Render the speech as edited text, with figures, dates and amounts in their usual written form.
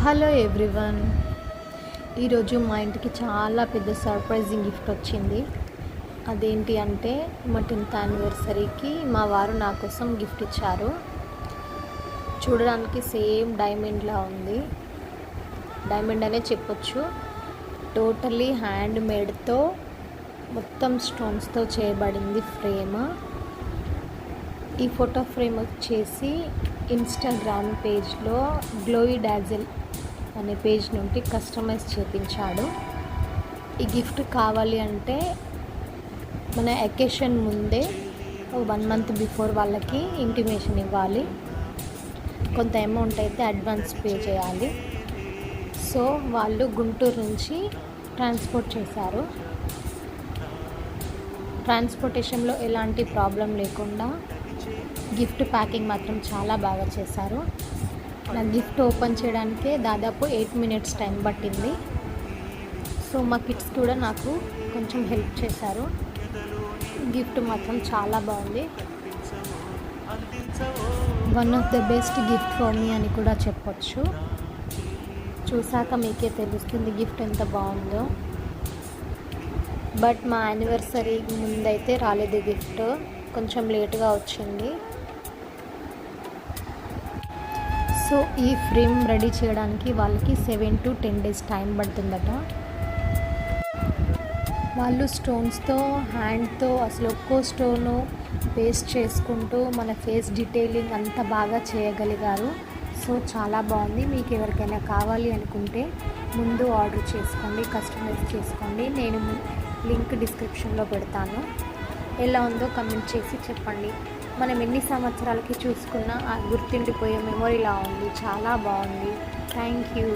Hello everyone. ఈరోజు మా ఇంటికి చాలా పెద్ద సర్ప్రైజింగ్ గిఫ్ట్ వచ్చింది. అదేంటి అంటే మా 10th యానివర్సరీకి మా వారు నా కోసం గిఫ్ట్ ఇచ్చారు. చూడడానికి సేమ్ డైమండ్లా ఉంది. డైమండ్ అనే చెప్పొచ్చు. టోటలీ హ్యాండ్ మేడ్తో మొత్తం స్టోన్స్తో చేయబడింది ఫ్రేమ్. ఈ ఫోటో ఫ్రేమ్ వచ్చేసి ఇన్స్టాగ్రామ్ పేజ్లో గ్లోయి డాజిల్ అనే పేజ్ నుండి కస్టమైజ్ చేయించాడు. ఈ గిఫ్ట్ కావాలి అంటే మన అకేషన్ ముందే 1 month బిఫోర్ వాళ్ళకి ఇంటిమేషన్ ఇవ్వాలి. కొంత అమౌంట్ అయితే అడ్వాన్స్ పే చేయాలి. సో వాళ్ళు గుంటూరు నుంచి ట్రాన్స్పోర్ట్ చేశారు. ట్రాన్స్పోర్టేషన్లో ఎలాంటి ప్రాబ్లం లేకుండా గిఫ్ట్ ప్యాకింగ్ మాత్రం చాలా బాగా చేశారు. నా గిఫ్ట్ ఓపెన్ చేయడానికే దాదాపు 8 minutes టైం పట్టింది. సో మా కిడ్స్ కూడా నాకు కొంచెం హెల్ప్ చేశారు. గిఫ్ట్ మాత్రం చాలా బాగుంది. One of the best gift for me అని కూడా చెప్పొచ్చు. చూసాక మీకే తెలుస్తుంది గిఫ్ట్ ఎంత బాగుందో. బట్ మా యానివర్సరీ ముందైతే రాలేదు గిఫ్ట్, కొంచెం లేట్గా వచ్చింది. సో ఈ ఫ్రేమ్ రెడీ చేయడానికి వాళ్ళకి 7 to 10 days టైం పడుతుందట. వాళ్ళు స్టోన్స్తో హ్యాండ్తో అసలు ఒక్కో స్టోను పేస్ట్ చేసుకుంటూ మన ఫేస్ డీటెయిలింగ్ అంత బాగా చేయగలిగారు. సో చాలా బాగుంది. మీకు ఎవరికైనా కావాలి అనుకుంటే ముందు ఆర్డర్ చేసుకోండి, కస్టమైజ్ చేసుకోండి. నేను లింక్ డిస్క్రిప్షన్లో పెడతాను. ఎలా ఉందో కమెంట్ చేసి చెప్పండి. మనం ఎన్ని సంవత్సరాలకి చూసుకున్నా గుర్తుండిపోయే మెమొరీలా ఉంది. చాలా బాగుంది. Thank you.